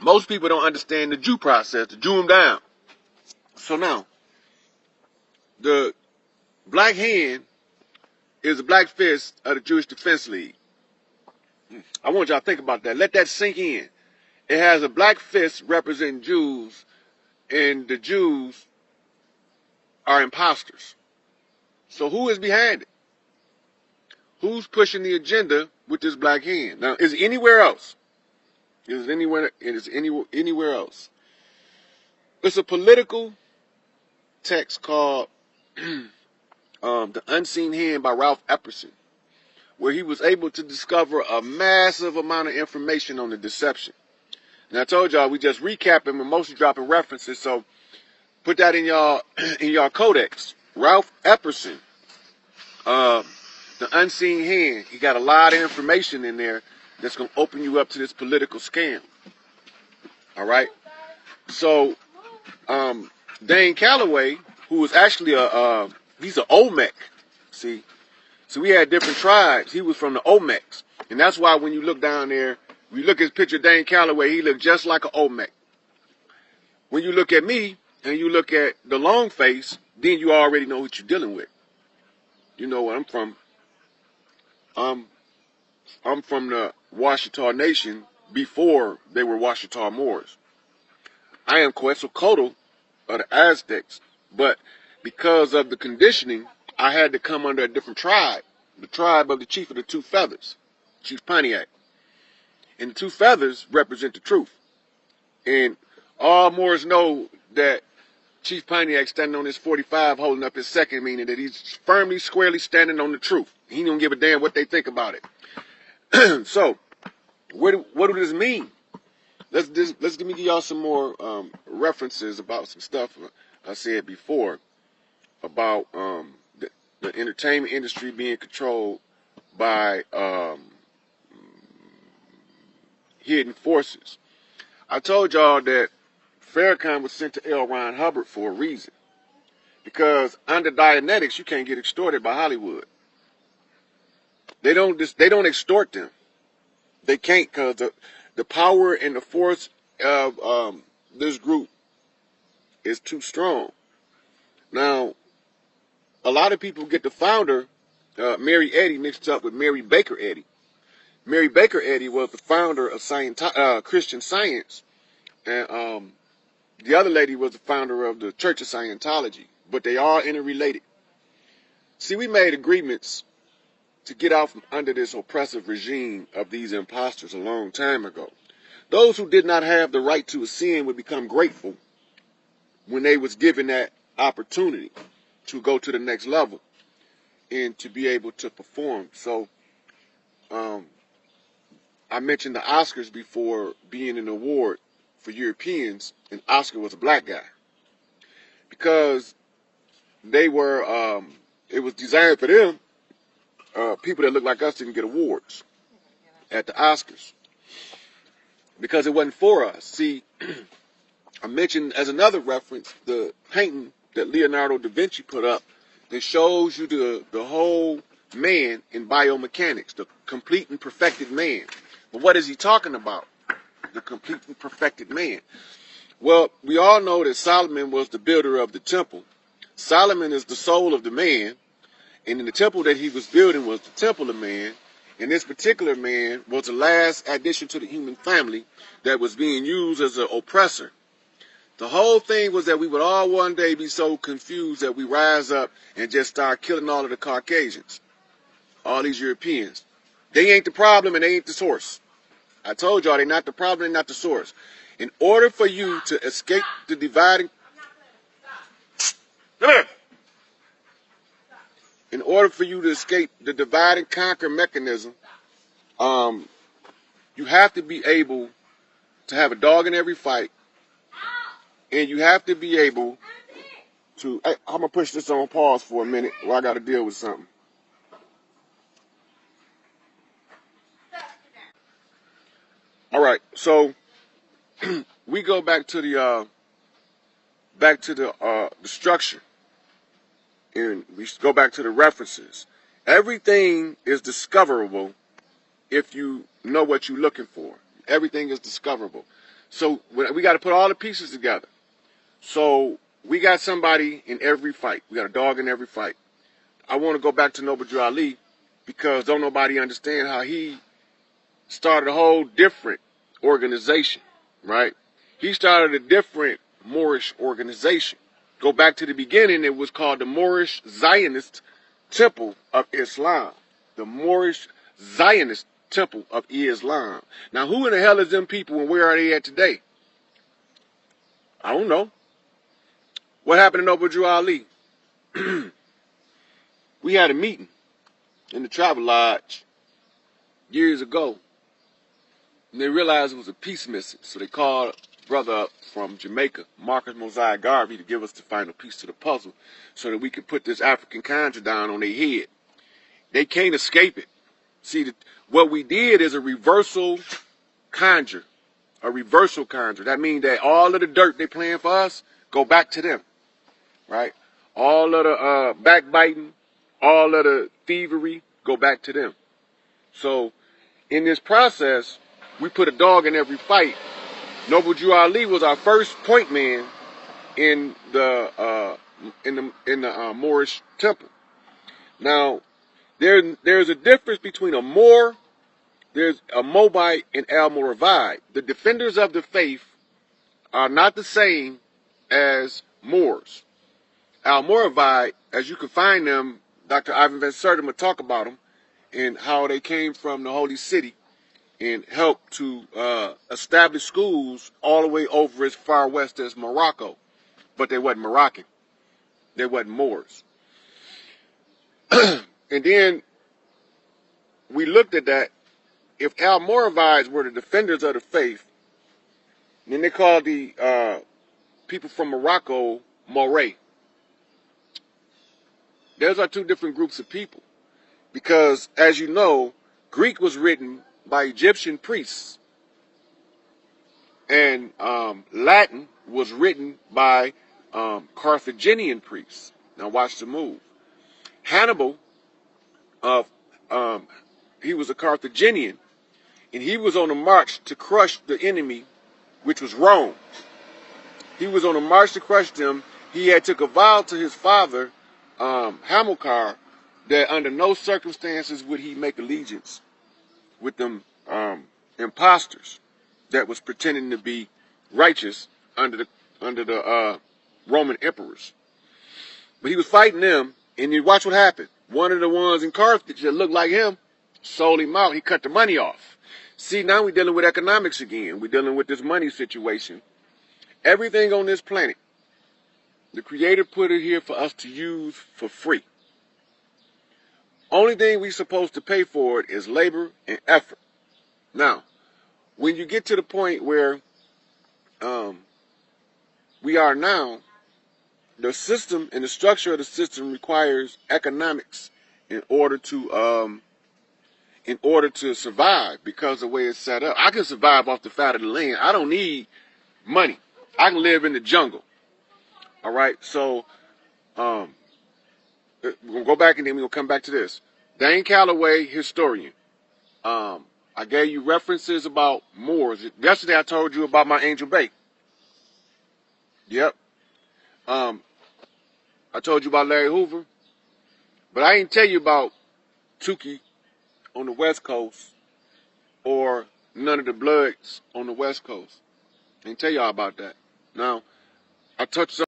Most people don't understand the Jew process, to Jew them down. So now, the black hand is the black fist of the Jewish Defense League. I want y'all to think about that. Let that sink in. It has a black fist representing Jews, and the Jews are imposters. So who is behind it? Who's pushing the agenda with this black hand? Now, is it anywhere else? Is it anywhere else? It's a political text called The Unseen Hand by Ralph Epperson, where he was able to discover a massive amount of information on the deception. And I told y'all we just recapping and mostly dropping references, so put that in y'all codex. Ralph Epperson, The Unseen Hand. He got a lot of information in there that's going to open you up to this political scam. All right? So, Dane Calloway, who was actually he's an Olmec, see? So we had different tribes. He was from the Olmecs. And that's why when you look down there, when you look at his picture of Dane Calloway, he looked just like an Olmec. When you look at me and you look at the long face, then you already know what you're dealing with. You know where I'm from. I'm from the Washita Nation before they were Washita Moors. I am Quetzalcoatl of the Aztecs, but because of the conditioning, I had to come under a different tribe, the tribe of the Chief of the Two Feathers, Chief Pontiac. And the two feathers represent the truth. And all Moors know that Chief Pontiac standing on his 45 holding up his second, meaning that he's firmly, squarely standing on the truth. He don't give a damn what they think about it. So, what do this mean? Let me give y'all some more references about some stuff I said before about the entertainment industry being controlled by hidden forces. I told y'all that Farrakhan was sent to L. Ron Hubbard for a reason. Because under Dianetics, you can't get extorted by Hollywood. They don't extort them. They can't, because the power and the force of this group is too strong. Now, a lot of people get the founder, Mary Eddy, mixed up with Mary Baker Eddy. Mary Baker Eddy was the founder of Christian Science, and the other lady was the founder of the Church of Scientology, but they are interrelated. See, we made agreements to get out from under this oppressive regime of these imposters a long time ago. Those who did not have the right to ascend would become grateful when they was given that opportunity to go to the next level and to be able to perform. So, I mentioned the Oscars before being an award for Europeans, and Oscar was a black guy. Because they were, it was designed for them, people that look like us didn't get awards at the Oscars. Because it wasn't for us. See, I mentioned as another reference, the painting that Leonardo da Vinci put up that shows you the whole man in biomechanics, the complete and perfected man. But what is he talking about? The complete and perfected man. Well, we all know that Solomon was the builder of the temple. Solomon is the soul of the man, and in the temple that he was building was the temple of man, and this particular man was the last addition to the human family that was being used as an oppressor. The whole thing was that we would all one day be so confused that we rise up and just start killing all of the Caucasians, all these Europeans. They ain't the problem and they ain't the source. I told y'all they're not the problem, they're not the source. In order for you to escape the dividing... Come here! In order for you to escape the divide and conquer mechanism, you have to be able to have a dog in every fight, and you have to be able to... Hey, I'm going to push this on pause for a minute while I got to deal with something. All right, so we go back to the structure, and we go back to the references. Everything is discoverable if you know what you're looking for. Everything is discoverable. So we got to put all the pieces together. So we got somebody in every fight. We got a dog in every fight. I want to go back to Noble Drew Ali because don't nobody understand how he started a whole different organization, right? He started a different Moorish organization. Go back to the beginning, it was called the Moorish Zionist Temple of Islam. The Moorish Zionist Temple of Islam. Now, who in the hell is them people and where are they at today? I don't know. What happened to Noble Drew Ali? We had a meeting in the Travel Lodge years ago. And they realized it was a piece missing. So they called a brother up from Jamaica, Marcus Mosiah Garvey, to give us the final piece to the puzzle so that we could put this African conjure down on their head. They can't escape it. See, what we did is a reversal conjure. A reversal conjure. That means that all of the dirt they playing for us go back to them. Right? All of the backbiting, all of the thievery go back to them. So in this process, we put a dog in every fight. Noble Drew Ali was our first point man in the Moorish temple. Now, there's a difference between a Moor, there's a Moabite, and Almoravid. The defenders of the faith are not the same as Moors. Almoravid, as you can find them, Dr. Ivan Van Sertima will talk about them and how they came from the Holy City and helped to establish schools all the way over as far west as Morocco. But they wasn't Moroccan. They wasn't Moors. And then we looked at that. If Almoravids were the defenders of the faith, then they called the people from Morocco Moray. Those are two different groups of people. Because, as you know, Greek was written by Egyptian priests. And Latin was written by Carthaginian priests. Now watch the move. Hannibal, he was a Carthaginian, and he was on a march to crush the enemy, which was Rome. He was on a march to crush them. He had took a vow to his father, Hamilcar, that under no circumstances would he make allegiance with them imposters that was pretending to be righteous under the Roman emperors. But he was fighting them, and you watch what happened. One of the ones in Carthage that looked like him sold him out. He cut the money off. See, now we're dealing with economics again. We're dealing with this money situation. Everything on this planet, the Creator put it here for us to use for free. Only thing we're supposed to pay for it is labor and effort. Now, when you get to the point where we are now, the system and the structure of the system requires economics in order to survive, because of the way it's set up. I can survive off the fat of the land. I don't need money. I can live in the jungle. All right. So we're gonna go back and then we're gonna come back to this. Dane Calloway, historian. I gave you references about Moors. Yesterday I told you about my Angel Bay. Yep. I told you about Larry Hoover, but I didn't tell you about Tukey on the West Coast or none of the Bloods on the West Coast. I didn't tell y'all about that. Now, I touched on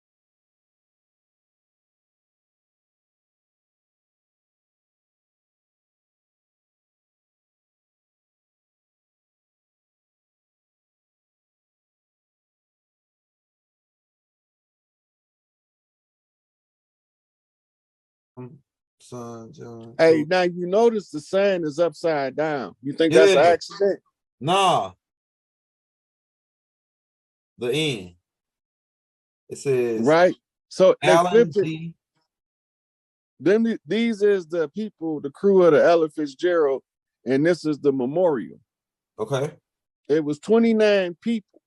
Son, John. Hey, now you notice the sign is upside down. You think that's an accident? Nah. The end. It says Right. So they Alan flipped it. G. Then these is the people, the crew of the Ella Fitzgerald, and this is the memorial. Okay. It was 29 people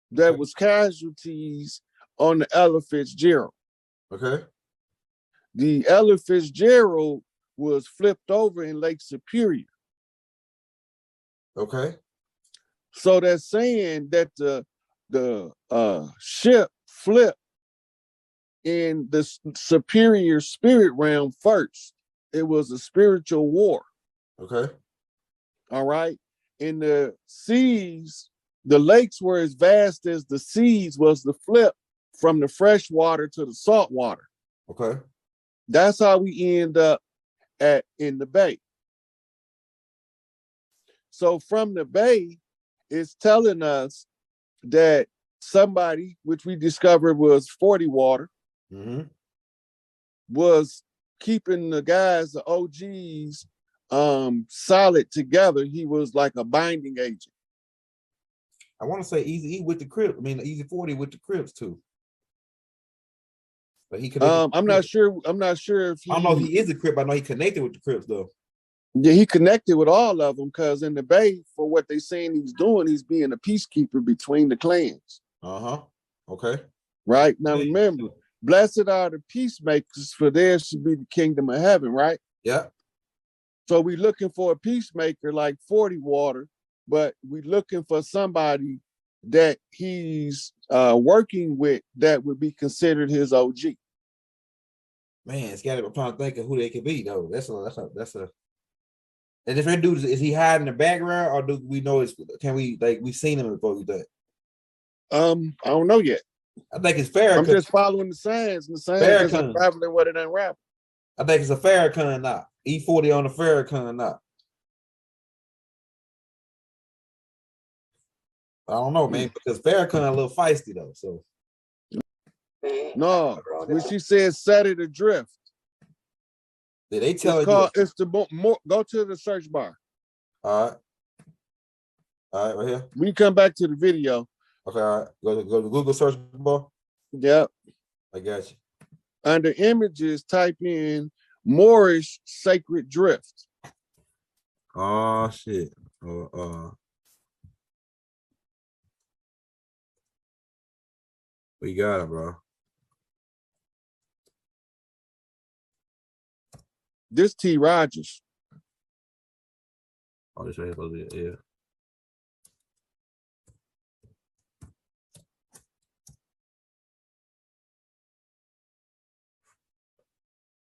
that was casualties on the Ella Fitzgerald. Okay. The Ella Fitzgerald was flipped over in Lake Superior. Okay. So that's saying that the ship flipped in the superior spirit realm first. It was a spiritual war. Okay. All right. In the seas, the lakes were as vast as the seas was the flip from the fresh water to the salt water. Okay. That's how we end up in the bay. So from the bay, it's telling us that somebody, which we discovered was 40 water, was keeping the guys, the OGs, solid together. He was like a binding agent. I want to say Easy E with the Crips. I mean, Easy 40 with the Crips too. But he connected. I'm not sure. I'm not sure if I don't know if he is a Crip. I know he connected with the Crips though. Yeah, he connected with all of them because in the bay, for what they saying he's doing, he's being a peacekeeper between the clans. Okay. Right now, remember, blessed are the peacemakers, for theirs should be the kingdom of heaven. Right. Yeah. So we're looking for a peacemaker like 40 water, but we're looking for somebody that he's working with that would be considered his OG. Man, it's got to. I'm trying to think of who they could be though. That's a. And if that dude is he hiding in the background, or do we know it's? Can we we've seen him before we do it? I don't know yet. I think it's Farrakhan. I'm just following the signs, and the signs is unraveling what it unraveled. I think it's a Farrakhan now. E40 on the Farrakhan now. I don't know, man, because Farrakhan a little feisty though. So no, when she says set it adrift. Did they tell you? It's the more. Go to the search bar. All right, right here. When you come back to the video. Okay, all right. Go to Google search bar. Yep. I got you. Under images, type in Moorish sacred drift. Oh shit. We got it, bro. This T. Rogers. Oh, this right here, yeah.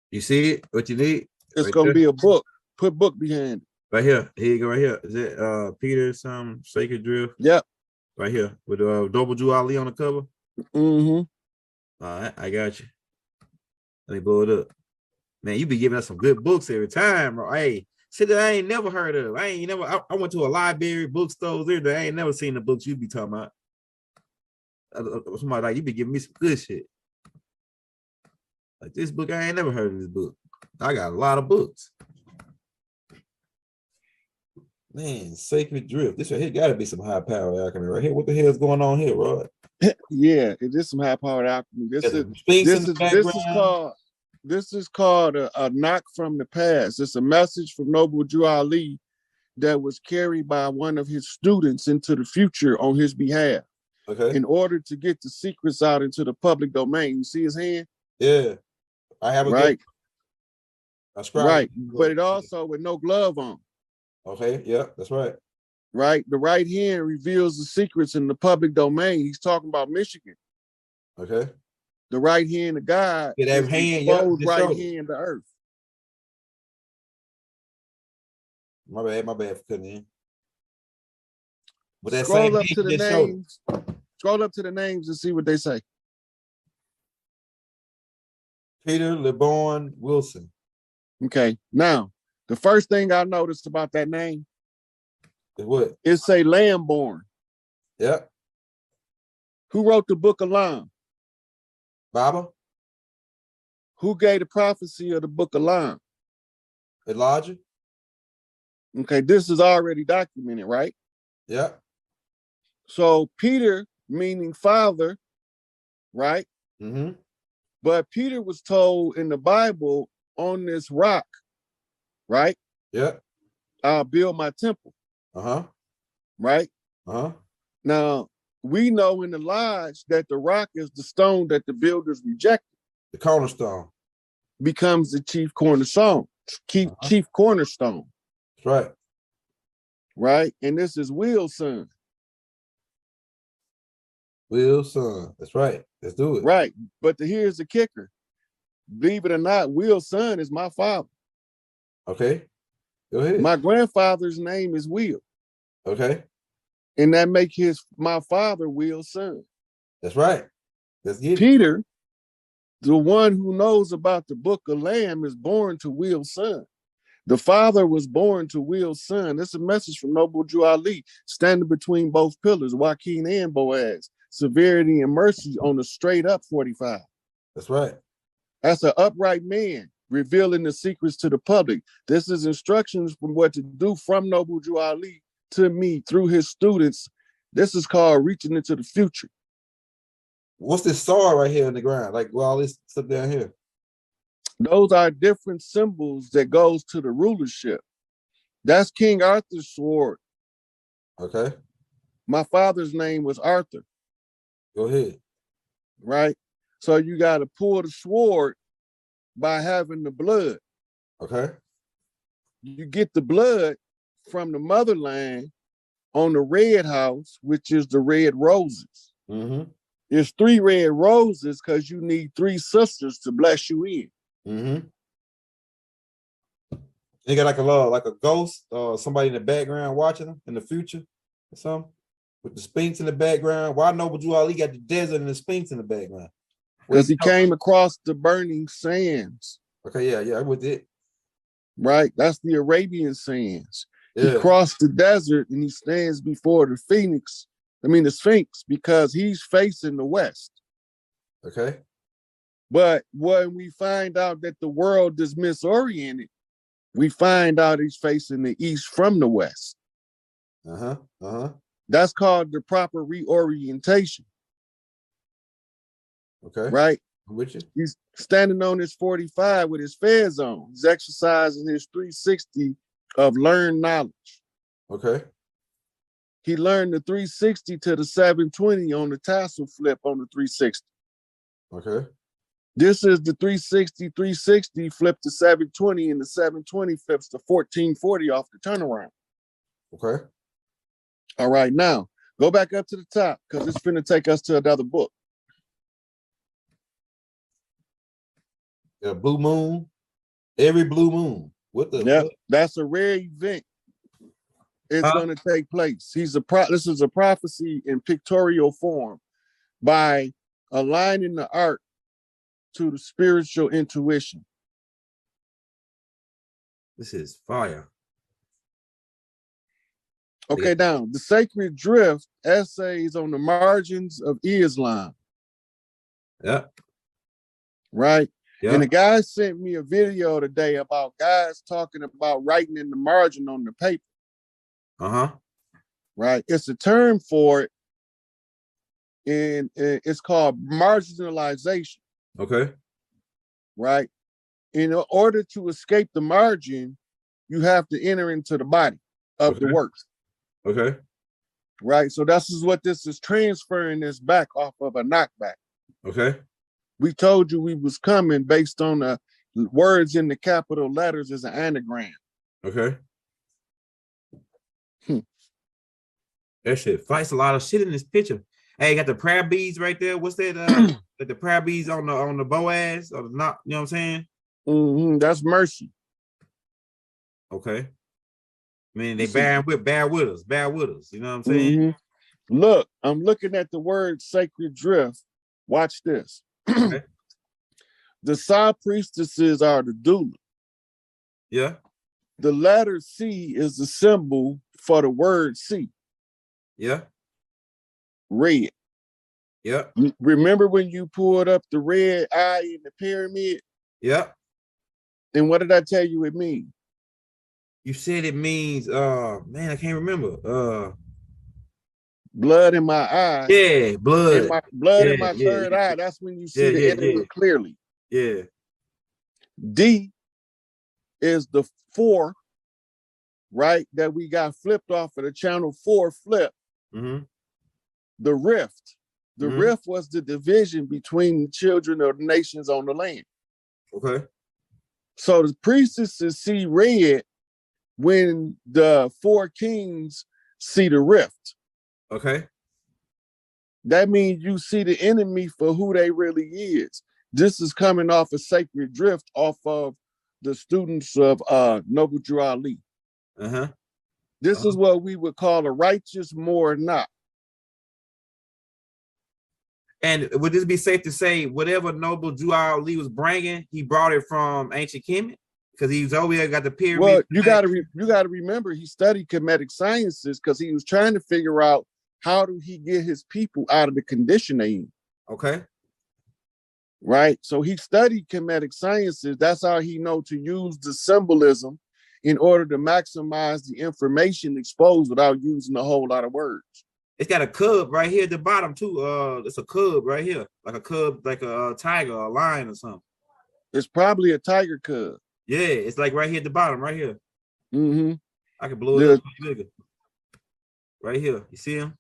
You see it? What you need? It's right gonna be a book. Put book behind it. Right here. Here you go. Right here. Is it Peter some Sacred Drift? Yep. Right here with Double Jew Ali on the cover. All right, I got you. Let me blow it up. Man, you be giving us some good books every time, bro. Hey, shit that I ain't never heard of. I went to a library, bookstores, everything. I ain't never seen the books you be talking about. Somebody like you be giving me some good shit. Like this book, I ain't never heard of this book. I got a lot of books. Man, Sacred Drift. This right here gotta be some high power alchemy right here. What the hell is going on here, Rod? Yeah, it is some high powered alchemy. This is called a knock from the past. It's a message from Noble Jew Ali that was carried by one of his students into the future on his behalf. Okay. In order to get the secrets out into the public domain. You see his hand? Yeah. I have a right. Right. But it also with no glove on. Okay, yeah, that's right. Right. The right hand reveals the secrets in the public domain. He's talking about Michigan. Okay. The right hand of God. Yeah, that hand, right hand to earth. My bad for cutting in. But that scroll up to the names. Scroll up to the names and see what they say. Peter LeBron Wilson. Okay. Now, the first thing I noticed about that name is what? It say Lamborn. Yep. Who wrote the book of Lam? Baba. Who gave the prophecy of the book of Lam? Elijah. Okay, this is already documented, right? Yep. So Peter, meaning father, right? Mm-hmm. But Peter was told in the Bible, on this rock, right? Yeah. I'll build my temple. Uh-huh. Right? Uh-huh. Now, we know in the lodge that the rock is the stone that the builders rejected. The cornerstone. Becomes the chief cornerstone. Chief cornerstone. That's right. Right? And this is Will's son. Will's son. That's right. Let's do it. Right. But here's the kicker. Believe it or not, Will's son is my father. Okay. Go ahead. My grandfather's name is Will. Okay. And that make my father Will's son. That's right. Let's get it. Peter, the one who knows about the book of Lamb, is born to Will's son. The father was born to Will's son. This is a message from Noble Drew Ali, standing between both pillars, Joaquin and Boaz. Severity and mercy on the straight up 45. That's right. That's an upright man revealing the secrets to the public. This is instructions from what to do from Noble Drew Ali to me through his students. This is called reaching into the future. What's this sword right here on the ground? Like, well, all this stuff down here. Those are different symbols that goes to the rulership. That's King Arthur's sword. Okay. My father's name was Arthur. Go ahead. Right? So you got to pull the sword by having the blood. Okay. You get the blood from the motherland on the red house, which is the red roses. Mm-hmm. There's 3 red roses because you need 3 sisters to bless you in. Mm-hmm. You got like a ghost or somebody in the background watching them in the future or something with the Sphinx in the background. Why Noble Drew Ali got the desert and the Sphinx in the background? Because he came across the burning sands. Okay, yeah, I'm with it. Right? That's the Arabian sands. Yeah. He crossed the desert and he stands before the Sphinx, because he's facing the west. Okay. But when we find out that the world is misoriented, we find out he's facing the east from the west. Uh-huh. Uh-huh. That's called the proper reorientation. Okay. Right? I'm with you. He's standing on his 45 with his fez on. He's exercising his 360 of learned knowledge. Okay. He learned the 360 to the 720 on the tassel flip on the 360. Okay. This is the 360 flip to 720, and the 720 flips to 1440 off the turnaround. Okay. All right, now go back up to the top because it's finna take us to another book. Yeah, blue moon. Every blue moon. What the? Yeah, that's a rare event. It's going to take place. This is a prophecy in pictorial form by aligning the art to the spiritual intuition. This is fire. Okay, now the Sacred Drift, essays on the margins of Islam. Yeah. Right? Yeah. And the guy sent me a video today about guys talking about writing in the margin on the paper. Uh-huh. Right? It's a term for it, and it's called marginalization. Okay. Right? In order to escape the margin, you have to enter into the body of the works. Okay. Right? So this is what this is transferring this back off of a knockback. Okay. We told you we was coming based on the words in the capital letters as an anagram. Okay. That shit fights a lot of shit in this picture. Hey, got the prayer beads right there. What's that? The prayer beads on the Boaz or the not? You know what I'm saying? Mm-hmm. That's mercy. Okay. Man, they bear with us. You know what I'm saying? Mm-hmm. Look, I'm looking at the word sacred drift. Watch this. Okay. The side priestesses are the doula. Yeah. The letter C is the symbol for the word C. Yeah. Red. Yeah. Remember when you pulled up the red eye in the pyramid? Yeah. And what did I tell you it means? You said it means, man, I can't remember. Blood in my eye. Yeah, blood. In my third eye. That's when you see the enemy clearly. Yeah. D is the 4, right? That we got flipped off of the channel 4 flip. Mm-hmm. The rift. The rift was the division between the children of the nations on the land. Okay. So the priestesses see red when the 4 kings see the rift. Okay. That means you see the enemy for who they really is. This is coming off a sacred drift off of the students of Noble Drew Ali. This is what we would call a righteous more not. And would this be safe to say whatever Noble Drew Ali was bringing, he brought it from ancient Kemet? Because he's over there got the pyramid. Well, you got to remember he studied Kemetic sciences because he was trying to figure out how do he get his people out of the condition they in. Okay. Right. So he studied Kemetic sciences. That's how he know to use the symbolism in order to maximize the information exposed without using a whole lot of words. It's got a cub right here at the bottom too. It's a cub right here, like a cub, like a tiger, or a lion or something. It's probably a tiger cub. Yeah, it's like right here at the bottom, right here. Mm-hmm. I can blow it up bigger. Right here, you see him?